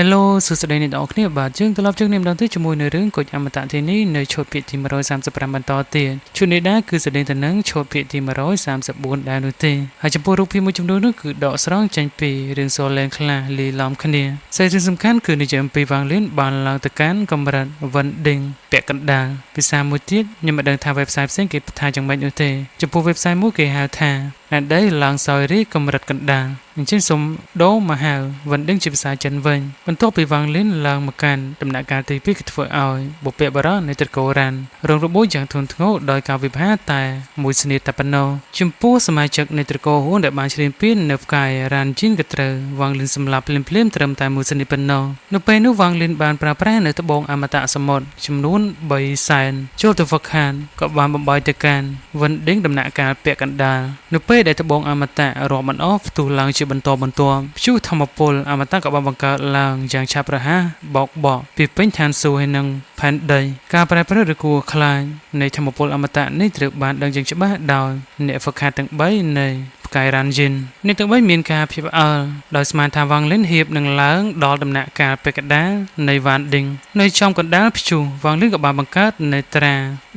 Hello សួស្តីអ្នកនរគ្នាបាទយើងត្រឡប់ជើងនេះម្ដងទៀតជាមួយនៅរឿងគុជអមតៈទីនេះនៅឈុតភាគទី135បន្តទៀតឈុតនេះដែរគឺស្តីទៅនឹងឈុតភាគទី134ដែរនោះទេហើយចំពោះរូបភាពមួយចំនួននោះគឺដកស្រង់ចេញពីរឿងសូលែងខ្លះលាយឡំគ្នាសេរីសំខាន់គឺនិយាយអំពីវ៉ាងលៀនបានឡើងទៅកាន់កម្រិត Vending ពាក់កណ្ដាលភាសាមួយទៀតខ្ញុំមិនដឹងថា website ផ្សេងគេថាយ៉ាងម៉េចនោះទេចំពោះ website មួយគេហៅថាអ្នកដែលឡើងសោយរីកម្រិតកណ្ដាលអញ្ចឹងសូមដូរមកហៅ Vending ជាភាសាចិនវិញបន្ទាប់ពីវ៉ាងលៀនឡើងមកកាន់ដំណាក់កាលទី2គឺធ្វើឲ្យបុព្វបុរសនៃត្រកូលរ៉ាន់រងរបួសយ៉ាងធ្ងន់ធ្ងរដោយការវិភាគតែមួយស្នេហ៍តែប៉ុណ្ណោះចំពោះសមាជិកនៃត្រកូលហ៊ួនដែលបានឈ្លានពាននៅផ្កាយរ៉ាន់ជីនក៏ត្រូវវ៉ាងលៀនសម្លាប់ភ្លាមៗត្រឹមតែមួយស្នេហ៍ប៉ុណ្ណោះនៅពេលនោះវ៉ាងលៀនបានប្រើប្រាស់នៅត្បូងអមតៈសមុទ្រចំនួន3សែនចូលទៅហ្វឹកខានក៏បានបំបីទៅកាន់ Vending ដំណាក់កាលពាក់កណ្ដាលនៅពេលដែលត្បូងអមតៈរាប់មិនអស់ផ្ទុះឡើងជាបន្តបន្ទាប់ព្យុះធម្មពលអមតៈក៏បានបង្កើតឡើងយ៉ាងឆាប់រហ័សបោកបក់ពីពេញឋានសួគ៌ហើយនឹងផែនដីការប្រែប្រួលឬគួរខ្លាចនៃធម្មពលអមតៈនេះត្រូវបានដឹងយ៉ាងច្បាស់ដោយអ្នកហ្វឹកហាត់ទាំង3នៃផ្កាយរ៉ាន់ជីនអ្នកទាំង3មានការភ្ញាក់ផ្អើលដោយស្មានថាវ៉ាងលិនហៀបនឹងឡើងដល់ដំណាក់កាលពាក់កណ្ដាលនៃវ៉ានឌីងនៅចំកណ្ដាលព្យុះវ៉ាងលិនក៏បានបង្កើតនៃត្រា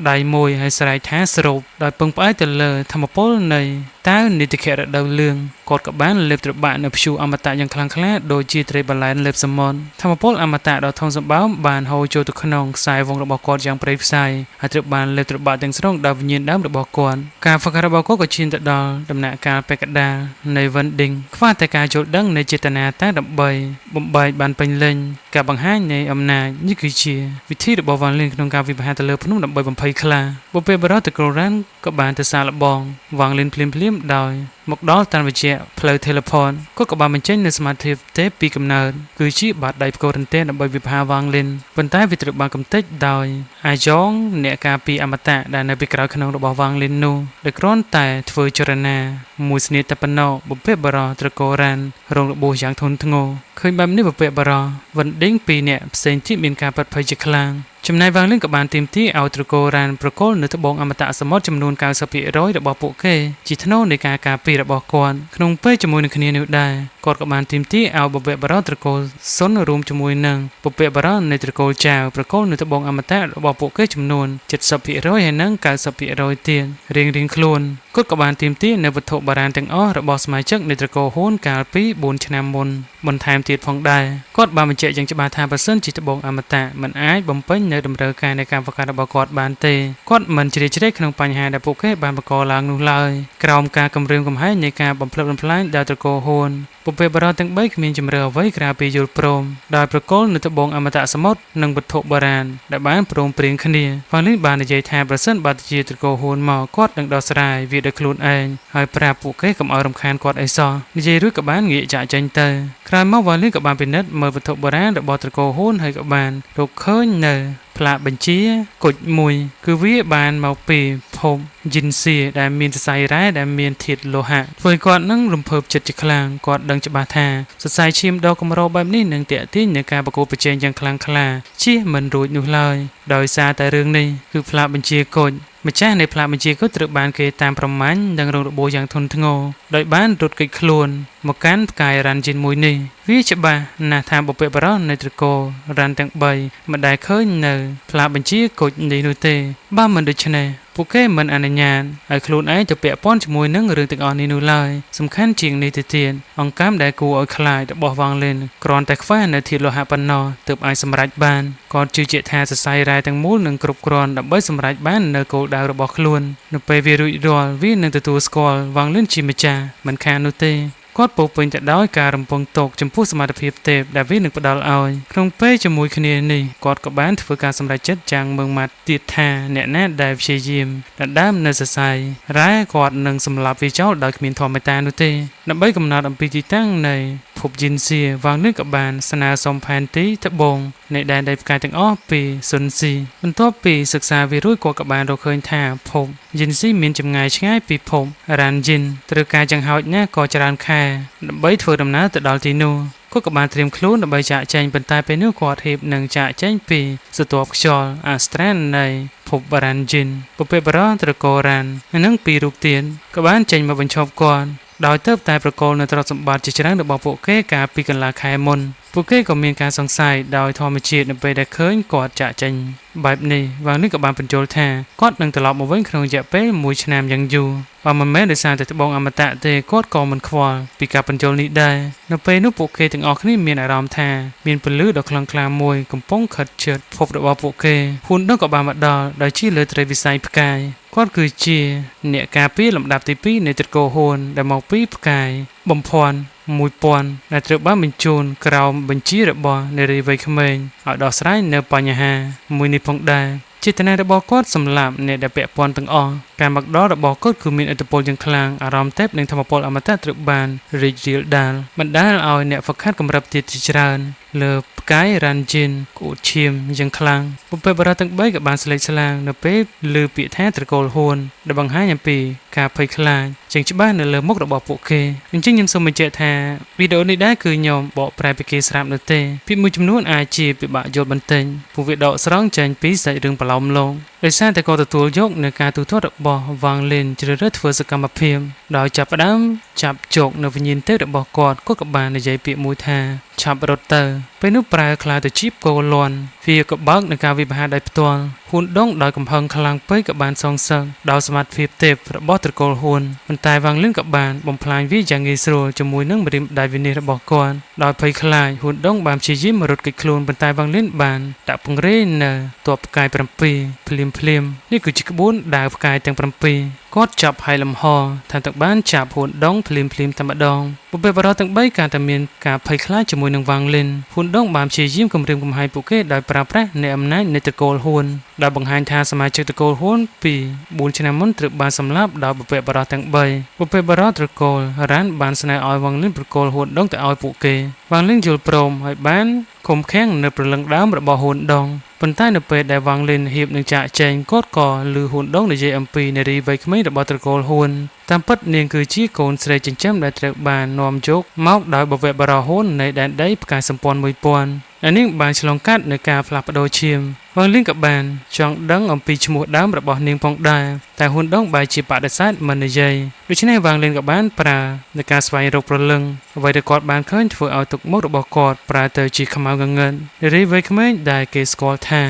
ដៃមួយហើយស្រែកថាស្រូបដោយពឹងផ្អែកទៅលើធម្មពលនៃតើនីតិខៈរដូវលឿងគាត់ក៏បានលេបត្របាក់នៅព្យុះអមតៈយ៉ាងខ្លាំងក្លាដូចជាត្រីបលែនលេបសមុទ្រធម្មពលអមតៈដ៏ធំសម្បើមបានហូរចូលទៅក្នុងខ្សែវងរបស់គាត់យ៉ាងព្រៃផ្សៃហើយត្រូវបានលេបត្របាក់ទាំងស្រុងដល់វិញ្ញាណដើមរបស់គាត់ការហ្វឹកហាត់របស់គាត់ក៏ឈានទៅដល់ដំណាក់កាលពាក់កណ្ដាលនៃ Vending ខ្វះតែការយល់ដឹងនៃចេតនាតែដើម្បីបំបែកបានពេញលេញការបង្ហាញនៃអំណាចនេះគឺជាវិធីរបស់វ៉ាងលិនក្នុងការវិភាគទៅលើភ្នំដើម្បីបំភ័យខ្លាបុព្វបុរសទៅក្ររ៉ានក៏បានទៅសាឡបងវ៉ាងលិនភ្លាមដោយមកដល់តាមវិជ្ជាផ្លូវ Teleport គាត់ក៏បានបញ្ចេញនូវសមាធិទេពីកំណើតគឺជាបាតដៃផ្គររន្ទះដើម្បីវិភាគវ៉ាងលិនប៉ុន្តែវាត្រូវបានកំទេចដោយអាយ៉ងអ្នកការពារអមតៈដែលនៅពីក្រោយខ្នងរបស់វ៉ាងលិននោះដែលគ្រាន់តែធ្វើចរណាមួយស្នេហ៍តែប៉ុណ្ណោះបុព្វបុរសត្រកូលរ៉ានរងរបួសយ៉ាងធ្ងន់ធ្ងរឃើញបែបនេះបុព្វបុរស Vending 2នាក់ផ្សេងទៀតមានការប៉ັດភ័យជាខ្លាំងចំណែកវ៉ាងលិនក៏បានទាមទារឲ្យត្រកូលរ៉ានប្រគល់នៅត្បូងអមតៈសមុទ្រចំនួន 90% របស់ពួកគេជាថ្នូរនៃការការពាររបស់គាត់ក្នុងពេលជាមួយនឹងគ្នានេះដែរគាត់ក៏បានទាមទារឲ្យបុព្វបុរសត្រកូលសុនរួមជាមួយនឹងបុព្វបុរសនៃត្រកូលចៅប្រគល់នៅត្បូងអមតៈរបស់ពួកគេចំនួន 70% ហើយនិង 90% ទៀតរៀងៗខ្លួនគាត់ក៏បានទាមទារនៅវត្ថុបុរាណទាំងអស់របស់សមាជិកនៃត្រកូលហ៊ួនកាលពី4ឆ្នាំមុនបន្ថែមទៀតផងដែរគាត់បានបញ្ជាក់យ៉ាងច្បាស់ថាបើសិនជាត្បូងអមតៈមិនអាចបំពេញនៅតម្រូវការនៃការបង្កើតរបស់គាត់បានទេគាត់មិនជ្រៀតជ្រែកក្នុងបញ្ហាដែលពួកគេបានបង្កឡើងនោះឡើយក្រោមការគំរាមកំហែងនៃការបំផ្លិចបំផ្លាញដល់ត្រកូលហ៊ួនបុព្វបុរសទាំង3គ្មានជំរឿអ្វីក្រៅពីយល់ព្រមដោយប្រគល់នៅត្បូងអមតៈសមុទ្រនិងវត្ថុបុរាណដែលបានព្រមព្រៀងគ្នាវ៉ាងលិនបាននិយាយថាប្រសិនបើជាត្រកូលហ៊ួនមកគាត់នឹងដោះស្រាយវាដោយខ្លួនឯងហើយប្រាប់ពួកគេកុំឲ្យរំខានគាត់អីសោះនិយាយរួចក៏បានងាកចាក់ចេញទៅក្រោយមកវ៉ាងលិនក៏បានពិនិត្យមើលវត្ថុបុរាណរបស់ត្រកូលហ៊ួនហើយក៏បានរកឃើញនៅផ្លាកបញ្ជាគុជមួយគឺវាបានមកពីភពយិនសៀដែលមានសរសៃរ៉ែដែលមានធាតុលោហៈធ្វើឲ្យគាត់នឹងរំភើបចិត្តជាខ្លាំងគាត់ដឹងច្បាស់ថាសរសៃឈាមដ៏កម្របែបនេះនឹងទាក់ទាញនឹងការប្រកួតប្រជែងយ៉ាងខ្លាំងក្លាជៀសមិនរួចនោះឡើយដោយសារតែរឿងនេះគឺផ្លាកបញ្ជាគុជម្ចាស់នៃផ្លាកបញ្ជាគុជត្រូវបានគេតាមប្រមាញ់និងរងរបួសយ៉ាងធ្ងន់ធ្ងរដោយបានរត់គេចខ្លួនមកកាន់ផ្កាយរ៉ាន់ជីនមួយនេះវាច្បាស់ណាស់ថាបុព្វបុរសនៃត្រកូលរ៉ាន់ទាំង3មិនដែលឃើញនៅផ្លាកបញ្ជាគុជនេះនោះទេបើមិនដូច្នេះពួកគេមិនអនុញ្ញាតឲ្យខ្លួនឯងទៅពាក់ព័ន្ធជាមួយនឹងរឿងទាំងអស់នេះនោះឡើយសំខាន់ជាងនេះទៅទៀតអង្កាមដែលគួរឲ្យខ្លាចរបស់វ៉ាងលិនគ្រាន់តែខ្វះនៅធាតុលោហៈប៉ុណ្ណោះទើបអាចសម្រេចបានគាត់ជឿជាក់ថាសរសៃរ៉ែទាំងមូលនឹងគ្រប់គ្រាន់ដើម្បីសម្រេចបាននៅគោលដៅរបស់ខ្លួននៅពេលវារួចរាល់វានឹងទទួលស្គាល់វ៉ាងលិនជាម្ចាស់មិនខាននោះទេគាត់ពោពេញទៅដោយការរំពឹងទុកចំពោះសមត្ថភាពទេពដែលវានឹងផ្ដល់ឲ្យក្នុងពេលជាមួយគ្នានេះគាត់ក៏បានធ្វើការសម្រេចចិត្តយ៉ាងម៉ឺងម៉ាត់ទៀតថាអ្នកណាដែលព្យាយាមដណ្ដើមនៅសរសៃរ៉ែគាត់នឹងសម្លាប់វាចោលដោយគ្មានធម្មតានោះទេដើម្បីកំណត់អំពីទីតាំងនៃភពយិនសៀវ៉ាងលិនក៏បានស្នើសុំផែនទីត្បូងនៃដែនដីផ្កាយទាំងអស់ពីស៊ុនស៊ីបន្ទាប់ពីសិក្សាវារួចគាត់ក៏បានរកឃើញថាភពយិនស៊ីមានចម្ងាយឆ្ងាយពីភពរ៉ានយិនត្រូវការយ៉ាងហោចណាស់ក៏ច្រើនខែដើម្បីធ្វើដំណើរទៅដល់ទីនោះគាត់ក៏បានត្រៀមខ្លួនដើម្បីចាកចេញប៉ុន្តែពេលនោះគាត់ហៀបនឹងចាកចេញពីស្រទាប់ខ្យល់អាស្ត្រាននៃភពរ៉ានយិនបុព្វបុរសត្រកូលរ៉ាននិងពីររូបទៀតក៏បានចេញមកបញ្ឈប់គាត់ដោយទៅតែប្រកល់នៅទ្រព្យសម្បត្តិជាច្រើនរបស់ពួកគេកាលពីកន្លះខែមុន ពួកគេក៏មានការសង្ស័យដោយធម្មជាតិនៅពេលដែលឃើញគាត់ចាក់ចេញបែបនេះវ៉ាងនេះក៏បានបញ្ចូលថាគាត់នឹងត្រឡប់មកវិញក្នុងរយៈពេល1ឆ្នាំយ៉ាងយូរបើមិនមែនដោយសារតែត្បូងអមតៈទេគាត់ក៏មិនខ្វល់ពីការបញ្ចូលនេះដែរនៅពេលនោះពួកគេទាំងអស់គ្នាមានអារម្មណ៍ថាមានពន្លឺដ៏ខ្លាំងក្លាមួយកំពុងខិតជិតភពរបស់ពួកគេហ៊ុននោះក៏បានមកដល់ដោយជិះលើត្រីវិស័យផ្កាយគាត់គឺជាអ្នកការពារលំដាប់ទី2នៃត្រកូលហ៊ុនដែលមកពីផ្កាយបំភាន់1000ដែលត្រូវបានបញ្ជូនក្រោមបញ្ជារបស់នារីវ័យក្មេងឲ្យដោះស្រាយនៅបញ្ហាមួយនេះផងដែរចេតនារបស់គាត់សម្រាប់អ្នកដែលពាក់ព័ន្ធទាំងអស់ការមកដល់របស់គាត់គឺមានឥទ្ធិពលយ៉ាងខ្លាំងអារម្មណ៍ទេពនិងធម្មពលអមតៈត្រូវបានរីករាលដាលបណ្ដាលឲ្យអ្នកហ្វឹកហាត់កម្រិតទៀតជាច្រើនលើផ្កាយរ៉ាន់ជីនក្អួតឈាមយ៉ាងខ្លាំងបុព្វបុរសទាំង3ក៏បានស្លេកស្លាំងនៅពេលឮពាក្យថាត្រកូលហ៊ួនដែលបង្ហាញអំពីការភ័យខ្លាចជាងច្បាស់នៅលើមុខរបស់ពួកគេអញ្ចឹងខ្ញុំសូមបញ្ជាក់ថាវីដេអូនេះដែរគឺខ្ញុំបកប្រែពីគេស្រាប់នោះទេពាក្យមួយចំនួនអាចជាពិបាកយល់បន្តិចពួកវាដកស្រង់ចេញពីសាច់រឿងប្រឡោមលោកដោយសារតែគាត់ទទួលយកនៅការទូទាត់របស់វ៉ាងលិនជ្រើសរើសធ្វើសកម្មភាពដោយចាប់ផ្ដើមចាប់ជោគនៅវិញ្ញាណទេពរបស់គាត់ក៏បាននិយាយពាក្យមួយថាឆាប់រត់ទៅពេលនោះប្រែខ្លាទៅជីបគោលន់វាក៏បើកនឹងការវិបហាដោយផ្ទាល់ហ៊ុនដងដោយកំហឹងខ្លាំងពេកក៏បានសងសឹកដោយសមត្ថភាពទេពរបស់ត្រកូលហ៊ុនប៉ុន្តែវ៉ាងលិនក៏បានបំផ្លាញវាយ៉ាងងាយស្រួលជាមួយនឹងម្រាមដៃវិនិច្ឆ័យរបស់គាត់ដោយភ័យខ្លាចហ៊ុនដងបានព្យាយាមរត់គេចខ្លួនប៉ុន្តែវ៉ាងលិនបានដាក់ពង្រេនៅទ័ពផ្កាយ7ភ្លាមនេះគឺជាក្បួនដាវផ្កាយទាំង7គាត់ចាប់ហើយលំហថាទាំងបានចាប់ហ៊ុនដងភ្លាមតែម្ដងបុព្វបុរសទាំង3កាន់តែមានការភ័យខ្លាចជាមួយនឹងវ៉ាងលិនហ៊ុនដងបានព្យាយាមគំរាមកំហែងពួកគេដោយប្រើប្រាស់នៃអំណាចនៃត្រកូលហ៊ុនដែលបង្ហាញថាសមាជិកត្រកូលហ៊ុនពី4ឆ្នាំមុនត្រូវបានសម្លាប់ដោយបុព្វបុរសទាំង3បុព្វបុរសត្រកូលរ៉ានបានស្នើឲ្យវ៉ាងលិនប្រកូលហ៊ុនដងទៅឲ្យពួកគេវ៉ាងលិនយល់ព្រមហើយបានឃុំឃាំងនៅព្រលឹងដើមរបស់ហ៊ុនដងប៉ុន្តែនៅពេលដែលវ៉ាងលិនហៀបនឹងចាក់ចែងគាត់ក៏ឮហ៊ុនដងនិយាយអំពីនារីវ័យក្មេងរបស់ត្រកូលហ៊ុនតាមពិតនាងគឺជាកូនស្រីចិញ្ចឹមដែលត្រូវបាននាំយកមកដោយបុព្វបុរសហ៊ុននៃដែនដីផ្កាយសម្ព័ន្ធ1000នាងបានឆ្លងកាត់នឹងការផ្លាស់ប្ដូរឈាមវ៉ាងលិនក៏បានចង់ដឹងអំពីឈ្មោះដើមរបស់នាងផងដែរតែហ៊ុនដងបែរជាបដិសេធមិននិយាយដូច្នេះវ៉ាងលិនក៏បានប្រើនៃការស្វែងរកព្រលឹងអ្វីដែលគាត់បានឃើញធ្វើឲ្យទុកមុខរបស់គាត់ប្រែទៅជាខ្មៅងងឹតនារីវ័យក្មេងដែលគេស្គាល់ថា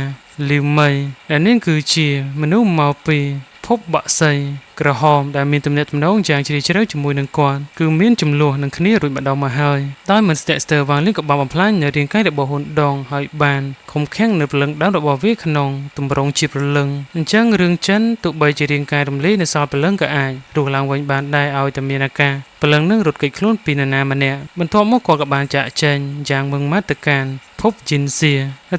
លីវម៉ៃដែលនាងគឺជាមនុស្សមកពីភពបក្សីក្រហមដែលមានទំនាក់ទំនងយ៉ាងជ្រាលជ្រៅជាមួយនឹងគាត់គឺមានចំនួននឹងគ្នារួចម្ដងមកហើយដោយមិនស្ទាក់ស្ទើរវ៉ាងលិនក៏បានបំផ្លាញនៅរាងកាយរបស់ហ៊ុនដងហើយបានឃុំឃាំងនៅព្រលឹងដើមរបស់វាក្នុងទម្រង់ជាព្រលឹងអញ្ចឹងរឿងចិនទោះបីជារាងកាយរំលាយនៅសល់ព្រលឹងក៏អាចរស់ឡើងវិញបានដែរឲ្យតែមានអាការព្រលឹងនឹងរត់គេចខ្លួនពីនរណាម្នាក់បន្ទាប់មកគាត់ក៏បានចាក់ចែងយ៉ាងម៉ឺងម៉ាត់ទៅកាន់ភពជីនសៀ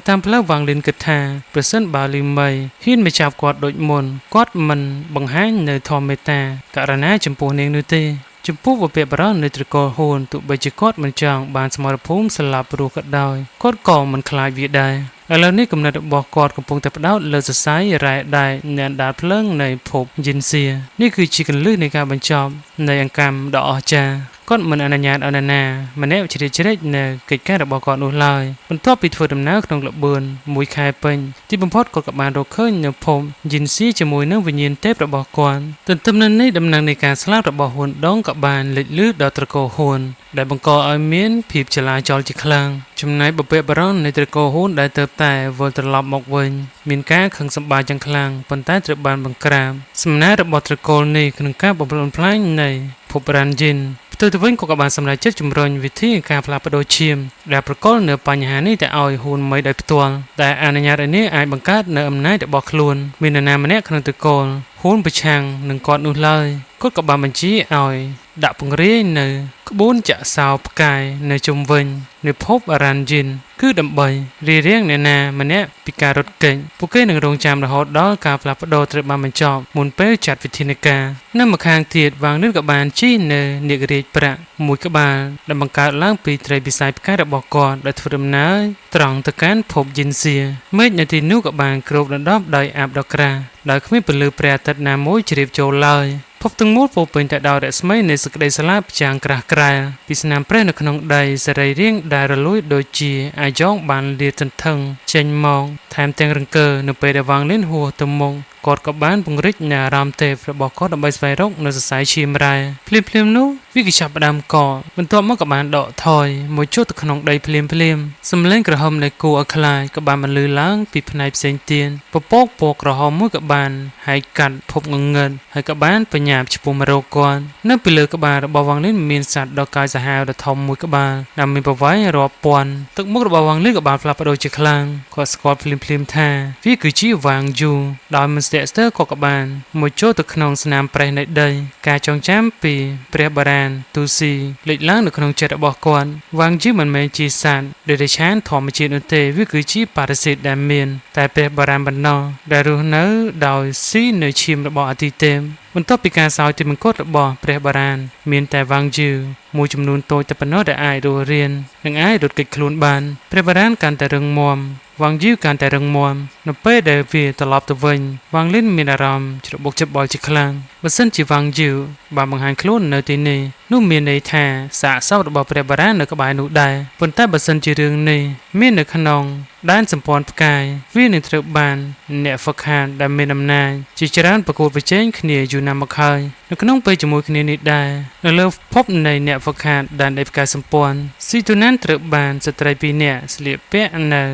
តាមផ្លូវវ៉ាងលិនគិតថាប្រសិនបើលីម៉ៃហ៊ានមកចាប់គាត់ដូចមុនគាត់មិនបង្ហាញនៅធម្មមេត្តាករណាចំពោះនាងនោះទេចំពោះបុព្វបុរសនៃត្រកូលហ៊ុនទោះបីជាគាត់មិនចង់បានសមរភូមិស្លាប់រស់ក៏ដោយគាត់ក៏មិនខ្លាចវាដែរឥឡូវនេះគំនិតរបស់គាត់កំពុងតែផ្ដោតលើសរសៃរ៉ែដែកនៃអណ្ដាតភ្លើងនៃភពយិនសៀនេះគឺជាគន្លឹះនៃការបញ្ចប់នៃអង្កាំដ៏អស្ចារ្យគាត់មិនអនុញ្ញាតឲ្យនរណាម្នាក់ជ្រៀតជ្រែកនៅកិច្ចការរបស់គាត់នោះឡើយបន្ទាប់ពីធ្វើដំណើរក្នុងល្បឿន1ខែពេញទីបំផុតគាត់ក៏បានរកឃើញនៅភពយិនសៀជាមួយនឹងវិញ្ញាណទេពរបស់គាត់ទន្ទឹមនឹងនេះដំណឹងនៃការស្លាប់របស់ហ៊ុនដងក៏បានលេចលឺដល់ត្រកូលហ៊ុនដែលបង្កឲ្យមានភាពចលាចលជាខ្លាំងចំណែកបុព្វបុរសនៃត្រកូលហ៊ុនដែលទៅតែវិលត្រឡប់មកវិញមានការខឹងសម្បារយ៉ាងខ្លាំងប៉ុន្តែត្រូវបានបង្ក្រាបសំណើរបស់ត្រកូលនេះក្នុងការបំផ្លាញនៃភពរ៉ាន់យិនផ្ទុយទៅវិញក៏បានសម្រេចចិត្តជំរុញវិធីការផ្លាស់ប្ដូរឈាមដែលប្រកល់នៅបញ្ហានេះទៅឲ្យហ៊ុនម៉ៃដោយផ្ទាល់តែអនុញ្ញាតឲ្យនាងអាចបង្កើតនៅអំណាចរបស់ខ្លួនមាននរណាម្នាក់ក្នុងត្រកូលហ៊ុនប្រឆាំងនឹងគាត់នោះឡើយគាត់ក៏បានបញ្ជាឲ្យដាក់ពង្រាយនៅក្បួនចាក់សោផ្កាយនៅជុំវិញនៃភពរ៉ាន់យិនគឺដើម្បីរារាំងអ្នកណាម្នាក់ពីការរត់គេចពួកគេនឹងរងចាំរហូតដល់ការផ្លាស់ប្ដូរត្រូវបានបញ្ចប់មុនពេលចាត់វិធានការនៅម្ខាងទៀតវ៉ាងលិនក៏បានជិះនៅនាគរាជប្រាក់មួយក្បាលដែលបង្កើតឡើងពីត្រីពិសាយផ្កាយរបស់គាត់ដែលធ្វើដំណើរត្រង់ទៅកាន់ភពយិនសៀមេឃនៅទីនោះក៏បានគ្របដណ្ដប់ដោយអាបដ៏ក្រាស់ដោយគ្មានពន្លឺព្រះអាទិត្យណាមួយជ្រាបចូលឡើយភពទាំងមូលពោពេញទៅដោយរស្មីនៃសេចក្តីស្លាប់យ៉ាងក្រាស់ក្រែលពីស្នាមព្រះនៅក្នុងដីសរីរាង្គដែលរលួយដូចជាអាយ៉ងបានលាតសន្ធឹងចេញមកថែមទាំងរង្គើនៅពេលដែលវ៉ាងលិនហួរទៅមុខ គាត់ក៏បានពង្រីកនៅអារម្មណ៍ទេពរបស់គាត់ដើម្បីស្វែងរកនៅសរសៃឈាមរ៉ែភ្លាមៗនោះវាក៏ចាប់ផ្ដើមកកបន្ទាប់មកក៏បានដកថយមួយចូលទៅក្នុងដីភ្លាមៗសំឡេងក្រហមនៃគួរឲ្យខ្លាចក៏បានបន្លឺឡើងពីផ្នែកផ្សេងទៀតពពកពណ៌ក្រហមមួយក៏បានហើយកាត់ភពងងឹតហើយក៏បានបញ្ញាប់ឆ្ពោះមករកគាត់នៅពីលើក្បាលរបស់វ៉ាងលីនមានសត្វដ៏កាយសាហាវដ៏ធំមួយក្បាលដែលមានប្រវែងរាប់ពាន់ទឹកមុខរបស់វ៉ាងលីនក៏បានផ្លាស់ប្ដូរជាខ្លាំងគាត់ស្គាល់ភ្លាមៗថាវាគឺជាវ៉ាងយូដោយមិនស្ទាក់ស្ទើរក៏បានមួយចូលទៅក្នុងស្នាមប្រេះនៃដីការចងចាំពីព្រះបារាណទូស៊ីលេចឡើងនៅក្នុងចិត្តរបស់គាត់វ៉ាងយូមិនមែនជាសត្វដែលឆានធម្មជាតិនោះទេវាគឺជាប៉ារ៉ាស៊ីតដែលមានតែព្រះបារាណបណ្ណោះដែលរស់នៅដោយស៊ីនៅឈាមរបស់អាទិទេពបន្ទាប់ពីការសោយទីមង្គតរបស់ព្រះបារាណមានតែវ៉ាងយូមួយចំនួនតូចតែប៉ុណ្ណោះដែលអាចរស់រាននិងអាចរត់គេចខ្លួនបានព្រះបារាណកាន់តែរឹងមាំវ៉ាងយូកាន់តែរឹងមាំនៅពេលដែលវាត្រឡប់ទៅវិញវ៉ាងលីនមានអារម្មណ៍ច្របូកច្របល់ជាខ្លាំងបើសិនជាវ៉ាងយូបានបង្ហាញខ្លួននៅទីនេះនោះមានន័យថាសាកសពរបស់ព្រះបារាណនៅក្បែរនោះដែរប៉ុន្តែបើសិនជារឿងនេះមាននៅក្នុងដែនសម្ព័ន្ធផ្កាយវានឹងត្រូវបានអ្នកហ្វឹកហាត់ដែលមានអំណាចជាច្រើនប្រកួតប្រជែងគ្នាយូរណាស់មកហើយនៅក្នុងពេលជាមួយគ្នានេះដែរនៅលើភពនៃអ្នកហ្វឹកហាត់ដែនដីផ្កាយសម្ព័ន្ធស៊ីទូណានត្រូវបានស្ត្រី2នាក់ស្លៀកពាក់នៅ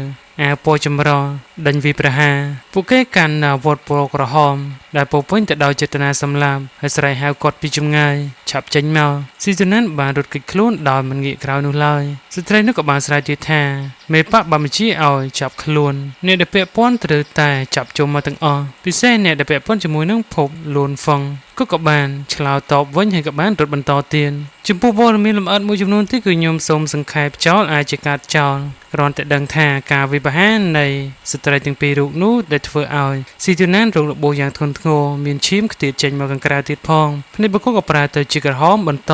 អាវពណ៌ចម្រុះដេញវាប្រហារពួកគេកាន់អាវុធពណ៌ក្រហមដែលពោពេញទៅដោយចេតនាសម្លាប់ហើយស្រែកហៅគាត់ពីចម្ងាយឆាប់ចេញមកស៊ីទូណានបានរត់គេចខ្លួនដោយមិនងាកក្រោយនោះឡើយស្ត្រីនោះក៏បានស្រែកទៀតថាមេបកបានបញ្ជាឲ្យចាប់ខ្លួនអ្នកដែលពាក់ព័ន្ធត្រូវតែចាប់ជុំមកទាំងអស់ពិសេសអ្នកដែលពាក់ព័ន្ធជាមួយនឹងភពលួនហ្វឹងក៏បានឆ្លើយតបវិញហើយក៏បានរត់បន្តទៀតចំពោះព័ត៌មានលម្អិតមួយចំនួនទៀតគឺខ្ញុំសូមសង្ខេបចោលអាចជាកាត់ចោលគ្រាន់តែដឹងថាការវិបហាននៃស្ត្រីទាំងពីររូបនោះដែលធ្វើឲ្យស៊ីទូណានរងរបួសយ៉ាងធ្ងន់ធ្ងរមានឈាមខ្ទាតចេញមកខាងក្រៅទៀតផងភ្នែកបុគ្គលក៏ប្រែទៅជាក្រហមបន្ត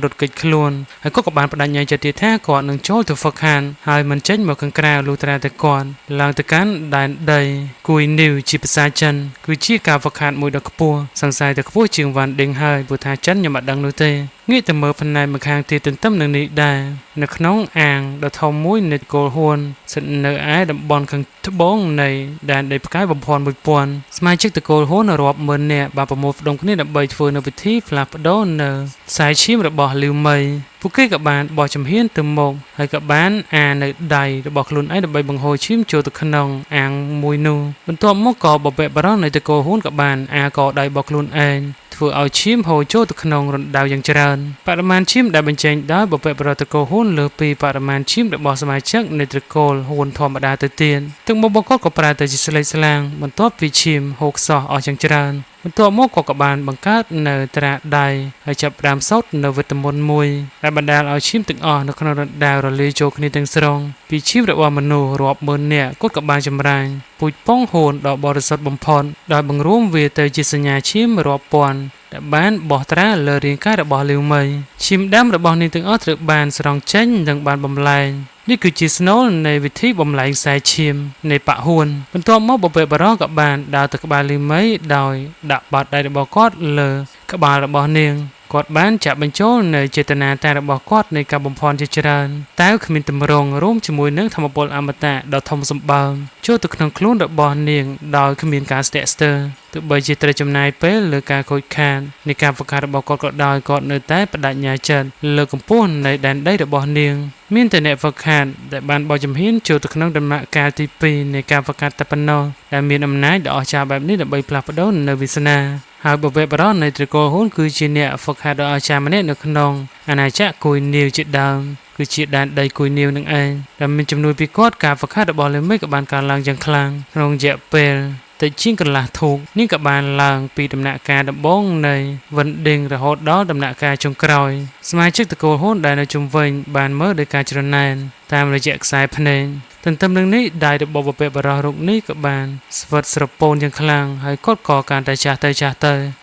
រត់គេចខ្លួនហើយក៏បានបដិញ្ញាចិត្តទៀតថាគាត់នឹងចូលទៅហ្វឹកហាត់ហើយមិនចេញមកខាងក្រៅលុះត្រាតែគាត់ឡើងទៅកាន់ដែនដីគួយនីវជាភាសាចិនគឺជាការហ្វឹកហាត់មួយដ៏ខ្ពស់សង្ស័យតែខ្ពស់ជាងវ៉ាន់ដេងហើយព្រោះថាចិនខ្ញុំអត់ដឹងនោះទេងាកទៅមើលផ្នែកម្ខាងទៀតទន្ទឹមនឹងនេះដែរនៅក្នុងអាងដ៏ធំមួយនៃគោលហួនស្ថិតនៅឯតំបន់ខាងត្បូងនៃដែនដីផ្កាយបំផន់1000សមាជិកតកូលហួនរាប់ម៉ឺននាក់បានប្រមូលផ្ដុំគ្នាដើម្បីធ្វើនៅពិធីផ្លាស់ប្ដូរនៅខ្សែឈាមរបស់លីវម៉ៃពួកគេក៏បានបោះជំហានទៅមុខហើយក៏បានអានៅដៃរបស់ខ្លួនឯងដើម្បីបង្ហូរឈាមចូលទៅក្នុងអាងមួយនោះបន្ទាប់មកក៏បបិបរោះនៃតកូលហួនក៏បានអាកដៃរបស់ខ្លួនឯងធ្វើឲ្យឈាមហូរចូលទៅក្នុងរណ្ដៅយ៉ាងច្រើនបរិមាណឈាមដែលបញ្ចេញដោយបបិបរោះតកូលហួនលើសពីបរិមាណឈាមរបស់សមាជិកនៃតកូលហួនធម្មតាទៅទៀតទាំងបុគ្គលក៏ប្រែទៅជាស្លេកស្លាំងបន្ទាប់ពីឈាមហូរខ្សោះអស់យ៉ាងច្រើនបន្ទាប់មកក៏បានបង្កើតនៅត្រាដៃហើយចាប់ផ្ដើមសោតនៅវិតាមីនមួយដែលបណ្ដាលឲ្យឈាមទាំងអស់នៅក្នុងរណ្ដៅរលាយចូលគ្នាទាំងស្រុងពីឈាមរបស់មនុស្សរាប់ម៉ឺននាក់គាត់ក៏បានចម្រាញ់ពូជពងហូនដ៏បរិសុទ្ធបំផុតដោយបង្រួមវាទៅជាសញ្ញាឈាមរាប់ពាន់ដែលបានបោះត្រាលើរាងកាយរបស់លីវម៉ៃឈាមដើមរបស់នាងទាំងអស់ត្រូវបានស្រង់ចេញនិងបានបំលែងនេះគឺជាស្នូលនៃវិធីបំលែងខ្សែឈាមនៃបហួនបន្ទាប់មកបបិបរោះក៏បានដើរទៅក្បាលលីវម៉ៃដោយដាក់បាតដៃរបស់គាត់លើក្បាលរបស់នាងគាត់បានចាក់បញ្ចូលនៅចេតនាតែរបស់គាត់នៃការបំផន់ជាច្រើនតែគ្មានតម្រងរួមជាមួយនឹងធម្មពលអមតៈដ៏ធំសម្បើមចូលទៅក្នុងខ្លួនរបស់នាងដោយគ្មានការស្ទាក់ស្ទើរទោះបីជាត្រូវចំណាយពេលលើការខូចខាតនៃការបង្កើតរបស់គាត់ក៏ដោយគាត់នៅតែបដិញ្ញាចិត្តលើកម្ពស់នៃដែនដីរបស់នាងមានតែអ្នកហ្វឹកហាត់ដែលបានបោះជំហានចូលទៅក្នុងដំណាក់កាលទី2នៃការហ្វឹកហាត់តែប៉ុណ្ណោះដែលមានអំណាចដ៏អស្ចារ្យបែបនេះដើម្បីផ្លាស់ប្ដូរនៅវាសនាហើយបបិបរោះនៃត្រកូលហ៊ុនគឺជាអ្នកហ្វឹកហាត់ដ៏អស្ចារ្យម្នាក់នៅក្នុងអាណាចក្រគួយនីវជាដើមគឺជាដែនដីគួយនីវនឹងឯងដែលមានចំនួនពីគាត់ការហ្វឹកហាត់របស់លេមីក៏បានកើនឡើងយ៉ាងខ្លាំងក្នុងរយៈពេលតែជាងកន្លះធូបនេះក៏បានឡើងពីដំណាក់កាលដំបូងនៃវិនដេងរហូតដល់ដំណាក់កាលចុងក្រោយសមាជិកតកូលហ៊ុនដែលនៅជុំវិញបានមើលដោយការច្រណែនតាមរយៈខ្សែភ្នែកទន្ទឹមនឹងនេះដៃរបស់បបិបរោះរូបនេះក៏បានស្វិតស្រពោនយ៉ាងខ្លាំងហើយគាត់ក៏កាន់តែចាស់ទៅ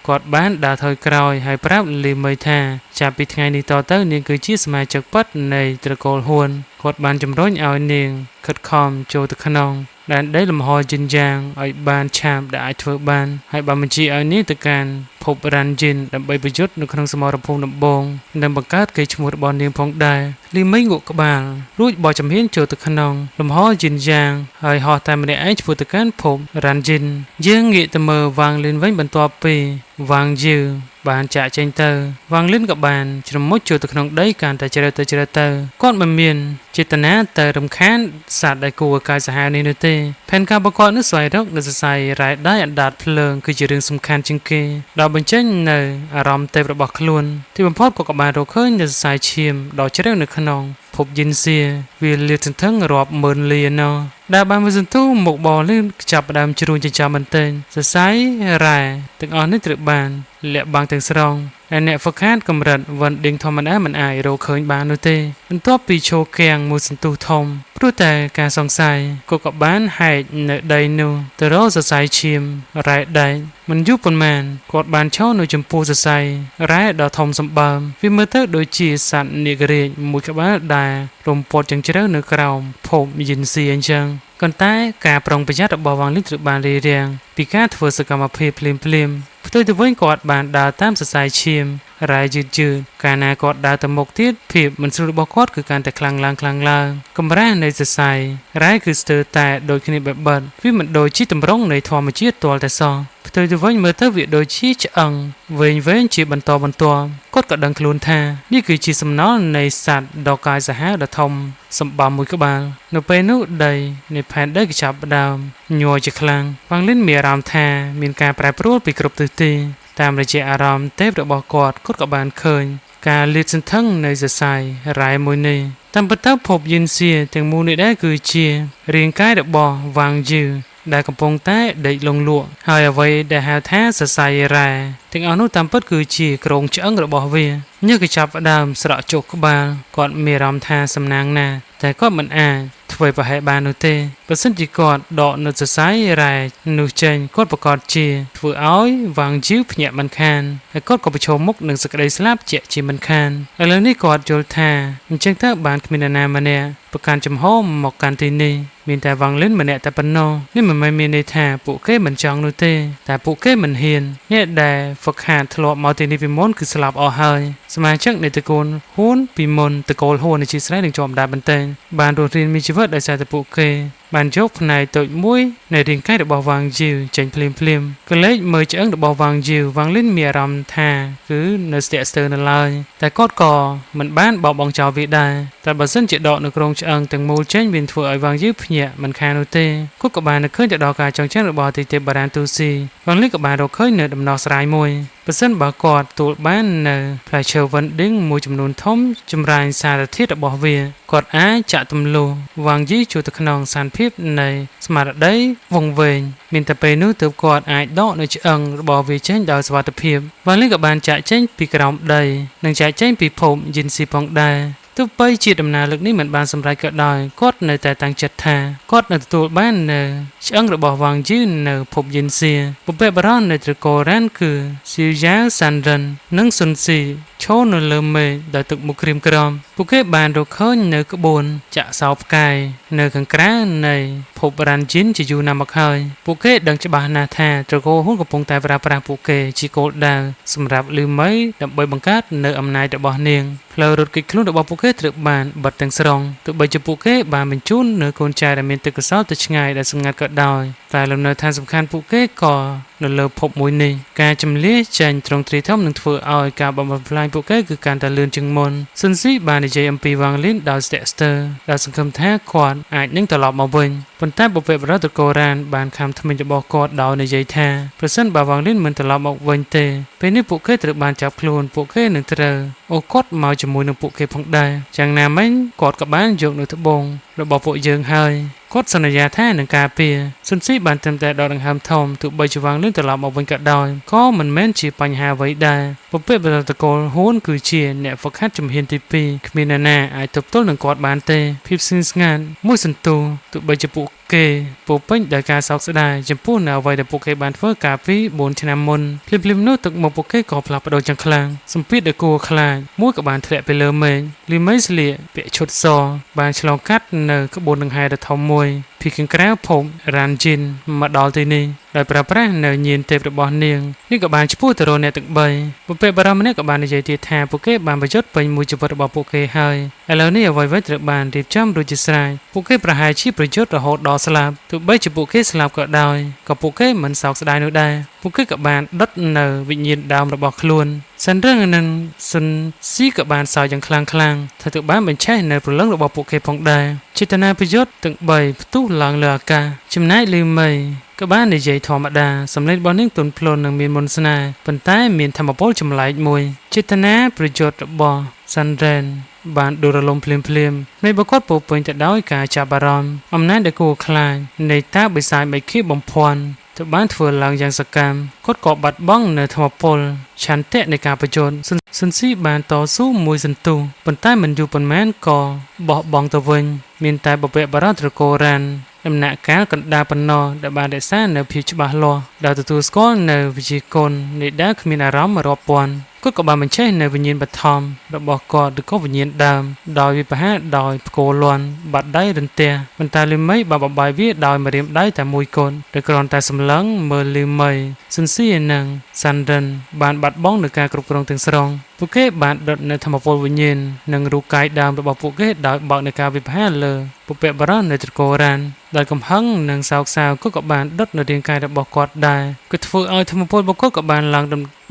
គាត់បានដើរថយក្រោយហើយប្រាប់លីមីថាចាប់ពីថ្ងៃនេះតទៅនាងគឺជាសមាជិកពិតនៃត្រកូលហ៊ុនគាត់បានជំរុញឲ្យនាងខិតខំចូលទៅក្នុង ដែលដេកលំហយិនយ៉ាងឲ្យបានឆាប់ដែលអាចធ្វើបានហើយបានបញ្ជាឲ្យនេះទៅកាន់ភពរ៉ាន់យិនដើម្បីប្រយុទ្ធនៅក្នុងសមរភូមិដំបងនិងបង្កើតកេរ្តិ៍ឈ្មោះរបស់នាងផងដែរលីមីងងក់ក្បាលរួចបោះចំហៀនចូលទៅក្នុងលំហយិនយ៉ាងហើយហោះតែម្នាក់ឯងធ្វើទៅកាន់ភពរ៉ាន់យិនយើងងាកទៅមើលវ៉ាងលិនវិញបន្ទាប់ពីវ៉ាងយឺបានចាក់ចេញទៅវ៉ាងលិនក៏បានជ្រមុជចូលទៅក្នុងដីកាន់តែជ្រៅទៅគាត់មិនមានចេតនាទៅរំខានសត្វដែលគួរកាយសាហាវនេះនោះទេផែនការរបស់គាត់នោះស្វែងរកនៅសរសៃរ៉ែដៃអណ្ដាតភ្លើងគឺជារឿងសំខាន់ជាងគេដោយបញ្ចេញនៅអារម្មណ៍ទេពរបស់ខ្លួនទីបំផុតគាត់ក៏បានរកឃើញនៅសរសៃឈាមដ៏ជ្រៅនៅក្នុងភពយិនសៀវាលាតសន្ធឹងរាប់ម៉ឺនលានដែលបានវិសន្ទុមកបលឿនចាប់ដើមជ្រួញចិញ្ចាំបន្ទែងសរសៃរ៉ែទាំងអស់នេះត្រូវបានលាក់បាំងទាំងស្រុងដែលអ្នកហ្វឹកហាត់កម្រិតវ៉ាន់ឌីងធម្មតាមិនអាចរកឃើញបាននោះទេបន្ទាប់ពីឈោគាំងមួយសន្ទុះធំព្រោះតែការសង្ស័យក៏បានហែកនៅដីនោះទៅរកសរសៃឈាមរ៉ែដែកមិនយូរប៉ុន្មានគាត់បានឈរនៅចំពោះសរសៃរ៉ែដ៏ធំសម្បើមវាមើលទៅដូចជាសត្វនាគរាជមួយក្បាលដែលរំពាត់យ៉ាងជ្រៅនៅក្រោមភពយិនសៀអញ្ចឹងប៉ុន្តែការប្រុងប្រយ័ត្នរបស់វ៉ាងលីនត្រូវបានរារាំងពីការធ្វើសកម្មភាពភ្លាមផ្ទុយទៅវិញគាត់បានដើរតាមសរសៃឈាមរ៉ែយឺតកាលណាគាត់ដើរទៅមុខទៀតភាពមិនស្រួលរបស់គាត់គឺកាន់តែខ្លាំងឡើងកម្រាស់នៃសរសៃរ៉ែគឺស្ទើរតែដូចគ្នាបែបបិទវាមិនដូចជាតម្រង់នៃធម្មជាតិទាល់តែសោះផ្ទុយទៅវិញមើលទៅវាដូចជាឆ្អឹងវែងជាបន្តគាត់ក៏ដឹងខ្លួនថានេះគឺជាសំណល់នៃសត្វដ៏កាយសាហាវដ៏ធំសម្បំមួយក្បាលនៅពេលនោះដីនៃផែនដីក៏ចាប់ផ្ដើមញ័រជាខ្លាំងវ៉ាងលិនមានអារម្មណ៍ថាមានការប្រែប្រួលពីគ្រប់ទិសទីតាមរយៈអារម្មណ៍ទេពរបស់គាត់ក៏បានឃើញការលាតសន្ធឹងនៃសរសៃរ៉ែមួយនេះតាមពិតទៅភពយិនសៀទាំងមូលនេះដែរគឺជារាងកាយរបស់វ៉ាងយឺដែលកំពុងតែដេកលងលក់ហើយអ្វីដែលហៅថាសរសៃរ៉ែទាំងអស់នោះតាមពិតគឺជាក្រងឆ្អឹងរបស់វាញើសក៏ចាប់ផ្ដើមស្រក់ចុះក្បាលគាត់មានអារម្មណ៍ថាសំណាងណាស់តែគាត់មិនអាចធ្វើប្រហែលបាននោះទេបើសិនជាគាត់ដកនៅសរសៃរ៉ែនោះចេញគាត់ប្រកាសជាធ្វើឲ្យវ៉ាងជីវភ្ញាក់មិនខានហើយគាត់ក៏ប្រឈមមុខនឹងសេចក្តីស្លាប់ជាក់ជាមិនខានឥឡូវនេះគាត់យល់ថាអញ្ចឹងតើបានគ្មាននរណាម្នាក់ប្រកាន់ចំហមកកាន់ទីនេះមានតែវ៉ាងលិនម្នាក់តែប៉ុណ្ណោះនេះមិនមែនមានន័យថាពួកគេមិនចង់នោះទេតែពួកគេមិនហ៊ានអ្នកដែលហ្វឹកហាត់ធ្លាប់មកទីនេះពីមុនគឺស្លាប់អស់ហើយសមាជិកនៃតកូលហ៊ួនពីមុនតកូលហ៊ួននៃជាស្រ័យនឹងជាប់ដាបន្តែងបានរស់រានមានជីវិតដោយសារតែពួកគេបានយកផ្នែកតូចមួយនៃរាងកាយរបស់វ៉ាងជីវចេញភ្លាមក៏លេចមើលឆ្អឹងរបស់វ៉ាងជីវវ៉ាងលិនមានអារម្មណ៍ថាគឺនៅស្ទាក់ស្ទើរនៅឡើយតែគាត់ក៏មិនបានបោះបង់ចោលវាដែរតែបើសិនជាដកនៅក្រងឆ្អឹងទាំងមូលចេញវាធ្វើឲ្យវ៉ាងជីវភ្ញាក់មិនខាននោះទេគាត់ក៏បាននឹកឃើញទៅដល់ការចងចាំរបស់ទីទេពបារាណទូស៊ីវ៉ាងលិនក៏បានរកឃើញនៅដំណោះស្រាយមួយបើសិនបើគាត់ទទួលបាននៅផ្លែឈើវិនឌីងមួយចំនួនធំចម្រាញ់សារធាតុរបស់វាគាត់អាចចាក់ទម្លុះវ៉ាងជីចូលទៅក្នុងសានភាពនៃស្មារតីវង្វេងមានតែពេលនោះទើបគាត់អាចដកនៅឆ្អឹងរបស់វាចេញដោយសុវត្ថិភាពវ៉ាងលីក៏បានចាក់ចេញពីក្រោមដីនិងចាក់ចេញពីភពយិនស៊ីផងដែរទោះបីជាដំណើរលើកនេះមិនបានសម្រេចក៏ដោយគាត់នៅតែតាំងចិត្តថាគាត់នឹងទទួលបាននៅឆ្អឹងរបស់វ៉ាងយឺនៅភពយិនសៀបុព្វបុរសនៃត្រកូលរ៉ានគឺស៊ីយ៉ាវសាន់រិននិងស៊ុនស៊ីឈរនៅលើមេឃដោយទឹកមុខក្រៀមក្រំពួកគេបានរកឃើញនៅក្បួនចាក់សោផ្កាយនៅខាងក្រៅនៃភពរ៉ាន់ជីនជាយូរណាស់មកហើយពួកគេដឹងច្បាស់ណាស់ថាត្រកូលហ៊ុនកំពុងតែប្រើប្រាស់ពួកគេជាគោលដៅសម្រាប់លឺមីដើម្បីបង្កើតនៅអំណាចរបស់នាងផ្លូវរត់គេចខ្លួនរបស់ពួកគេត្រូវបានបិទទាំងស្រុងទោះបីជាពួកគេបានបញ្ជូននៅកូនចៅដែលមានទេពកោសល្យទៅឆ្ងាយដែលសម្ងាត់ក៏ដោយតែលំនៅឋានសំខាន់ពួកគេក៏នៅលើភពមួយនេះការចម្លៀសចេញត្រង់ទ្រីធំនឹងធ្វើឲ្យការបំផ្លាញពួកគេគឺកាន់តែលឿនជាងមុនស៊ុនស៊ីបាននិយាយអំពីវ៉ាងលីនដោយស្ទាក់ស្ទើរដែលសង្ឃឹមថាគាត់អាចនឹងត្រឡប់មកវិញប៉ុន្តែបុព្វបុរសត្រកូលរ៉ានបានខំថ្មិញរបស់គាត់ដោយនិយាយថាប្រសិនបើវ៉ាងលីនមិនត្រឡប់មកវិញទេពេលនេះពួកគេត្រូវបានចាប់ខ្លួនពួកគេនឹងត្រូវអូគាត់មកជាមួយនឹងពួកគេផងដែរយ៉ាងណាមិញគាត់ក៏បានយកនៅត្បូងរបស់ពួកយើងហើយគាត់សន្យាថានឹងការពារស៊ុនស៊ីបានត្រឹមតែដកដង្ហើមធំទោះបីជាវ៉ាងលឿនត្រឡប់មកវិញក៏ដោយក៏មិនមែនជាបញ្ហាអ្វីដែរបុព្វបុរសត្រកូលហ៊ួនគឺជាអ្នកហ្វឹកហាត់ជំហានទី2គ្មាននរណាអាចទប់ទល់នឹងគាត់បានទេភាពស្ងៀមស្ងាត់មួយសន្ទុះទោះបីជាពួកគេពោពេញដោយការសោកស្ដាយចំពោះនៅអ្វីដែលពួកគេបានធ្វើកាលពី4ឆ្នាំមុនភ្លាមនោះទឹកមុខពួកគេក៏ផ្លាស់ប្ដូរយ៉ាងខ្លាំងសម្ពាធដែលគួរខ្លាចមួយក៏បានធ្លាក់ទៅលើមេឃលីមីស្លៀកពាក់ឈុតសបានឆ្លងកាត់នៅក្បួនដង្ហែដ៏ធំមួយភ ពីខាងក្រៅភូមិរ៉ានជីនមកដល់ទីនេះដោយប្រើប្រាស់នៅញៀនទេពរបស់នាងនេះក៏បានឈ្មោះទៅរកអ្នកទាំង3ពួកពេលបារម្ភម្នាក់ក៏បាននិយាយទៀតថាពួកគេបានប្រយុទ្ធពេញមួយជីវិតរបស់ពួកគេហើយឥឡូវនេះអ្វីៗត្រូវបានរៀបចំរួចជាស្រេចពួកគេប្រហែលជាប្រយុទ្ធរហូតដល់ស្លាប់ទោះបីជាពួកគេស្លាប់ក៏ដោយក៏ពួកគេមិនសោកស្ដាយនោះដែរពួកគេក៏បានដុតនៅវិញ្ញាណដើមរបស់ខ្លួនសិនរឹងនិងសុនស៊ីក៏បានសោយយ៉ាងខ្លាំងថាទៅបានបញ្ឆេះនៅព្រលឹងរបស់ពួកគេផងដែរចេតនាប្រយុទ្ធទាំង3ផ្ទុះឡើងលើអាកាសចំណែកលីមីក៏បាននិយាយធម្មតាសម្លេងរបស់នាងទន់ភ្លន់និងមានមន្តស្នេហ៍ប៉ុន្តែមានធម្មពលចម្លែកមួយចេតនាប្រយុទ្ធរបស់សាន់រ៉ែនបានដួលរលំភ្លាមនៃបកគាត់ពោពេញទៅដោយការចាប់អារម្មណ៍អំណាចដែលគួរខ្លាចនៃតាបិសាចមេឃីបំភាន់ទៅបានធ្វើឡើងយ៉ាងសកម្មគាត់ក៏បាត់បង់នៅធម្មពលឆន្ទៈនៃការប្រយុទ្ធសុនស៊ីបានតស៊ូមួយសន្ទុះប៉ុន្តែមិនយូរប៉ុន្មានក៏បោះបង់ទៅវិញមានតែបព្វបារតត្រកូលរ៉ានដំណាក់កាលកណ្ដាលប៉ុណ្ណោះដែលបានរក្សានៅភាពច្បាស់លាស់ដែលទទួលស្គាល់នៅវិជាគុណនៃដែលគ្មានអារម្មណ៍រាប់ពាន់គាត់ក៏បានបញ្ចេញនៅវិញ្ញាណបឋមរបស់គាត់ឬក៏វិញ្ញាណដើមដោយវិបហាដោយផ្គរលាន់បាត់ដៃរន្ទះប៉ុន្តែលីមីបានបបាយវាដោយម្រាមដៃតែមួយកូនដែលគ្រាន់តែសម្លឹងមើលលីមីសុនស៊ីនិងសាន់រ៉ិនបានបាត់បង់នឹងការគ្រប់គ្រងទាំងស្រុងពួកគេបានដុតនៅធម្មពលវិញ្ញាណនិងរូបកាយដើមរបស់ពួកគេដោយបើកនៅការវិបហាលើពុពបារ៉ានៅត្រកូលរ៉ានដោយកំហឹងនិងសោកសៅក៏បានដុតនៅរាងកាយរបស់គាត់ដែរគឺធ្វើឲ្យធម្មពលរបស់គាត់ក៏បានឡើង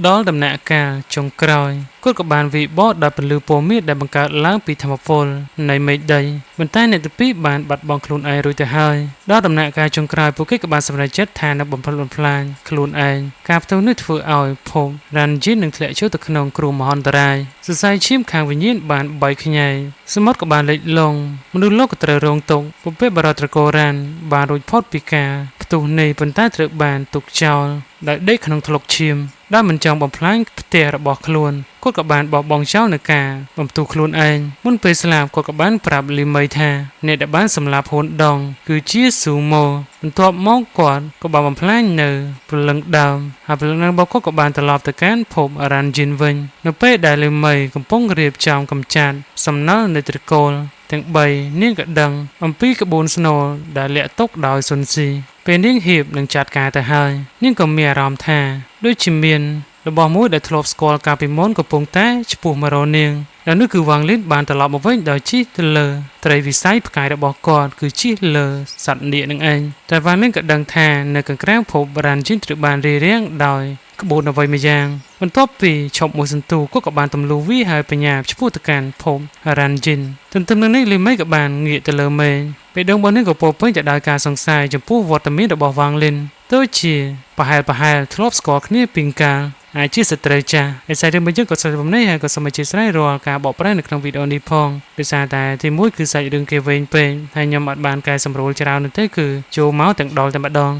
ដល់ដំណាក់កាលចុងក្រោយគាត់ក៏បានវិបោដោយពន្លឺពណ៌មាសដែលបង្កើតឡើងពីធម្មពលនៃមេឃដីប៉ុន្តែអ្នកទាំងពីរបានបាត់បង់ខ្លួនឯងរួចទៅហើយដល់ដំណាក់កាលចុងក្រោយពួកគេក៏បានសម្រេចចិត្តថានឹងបំផ្លិចបំផ្លាញខ្លួនឯងការផ្ទុះនេះធ្វើឲ្យភពរ៉ានជីននឹងធ្លាក់ចូលទៅក្នុងគ្រោះមហន្តរាយសរសៃឈាមខាងវិញ្ញាណបានបែកខ្ញែកសមុទ្រក៏បានលិចលង់មនុស្សលោកក៏ត្រូវរងទុក្ខពុពបារតត្រកូលរ៉ានបានរួចផុតពីការផ្ទុះនេះប៉ុន្តែត្រូវបានទុកចោលដោយដេកក្នុងថ្លុកឈាមដែលមិនចង់បំផ្លាញផ្ទះរបស់ខ្លួនគាត់ក៏បានបោះបង់ចោលនឹងការបំផ្ទុះខ្លួនឯងមុនពេលស្លាប់គាត់ក៏បានប្រាប់លីមីថាអ្នកដែលបានសម្លាប់ហ៊ុនដងគឺជាស៊ូម៉ូបន្ទាប់មកគាត់ក៏បានបំផ្លាញនៅព្រលឹងដើមហើយព្រលឹងរបស់គាត់ក៏បានត្រឡប់ទៅកាន់ភពអារ៉ានជីនវិញនៅពេលដែលលីមីកំពុងរៀបចំកម្ចាត់សំណល់នៃត្រកូលទាំង3នាងក៏ដឹងអំពីក្បួនស្នូលដែលលាក់ទុកដោយសុនស៊ីពេលនាងហៀបនឹងចាត់ការទៅហើយនាងក៏មានអារម្មណ៍ថាដូចជាមានរបស់មួយដែលធ្លាប់ស្គាល់កាលពីមុនកំពុងតែឆ្ពោះមករកនាងដែលនោះគឺវ៉ាងលីនបានត្រឡប់មកវិញដោយជិះទៅលើត្រីវិស័យផ្កាយរបស់គាត់គឺជិះលើសត្វនាគនឹងឯងតែវ៉ាងលីនក៏ដឹងថានៅខាងក្រៅភពរ៉ានជីនត្រូវបានរារាំងដោយក្បួនអ្វីមួយយ៉ាងបន្ទាប់ពីឈប់មួយសន្ទុះគាត់ក៏បានទម្លុះវាហើយបញ្ញាឆ្ពោះទៅកាន់ភពរ៉ានជីនទន្ទឹមនឹងនេះលីមីក៏បានងាកទៅលើមេឃពេលដងរបស់នាងក៏ពោពេញទៅដោយការសង្ស័យចំពោះវត្តមានរបស់វ៉ាងលីនដូចជាប្រហែលធ្លាប់ស្គាល់គ្នាពីកាលអាចជាស្ត្រីចាស់ឯសាច់រឿងរបស់យើងក៏ស្ដាប់បំណែហើយក៏សូមអធិស្ឋានរាល់ការបកប្រែនៅក្នុងវីដេអូនេះផងដោយសារតែទី1គឺសាច់រឿងគេវែងពេកហើយខ្ញុំអត់បានកែសម្រួលច្រើននោះទេគឺចូលមកទាំងដល់តែម្ដង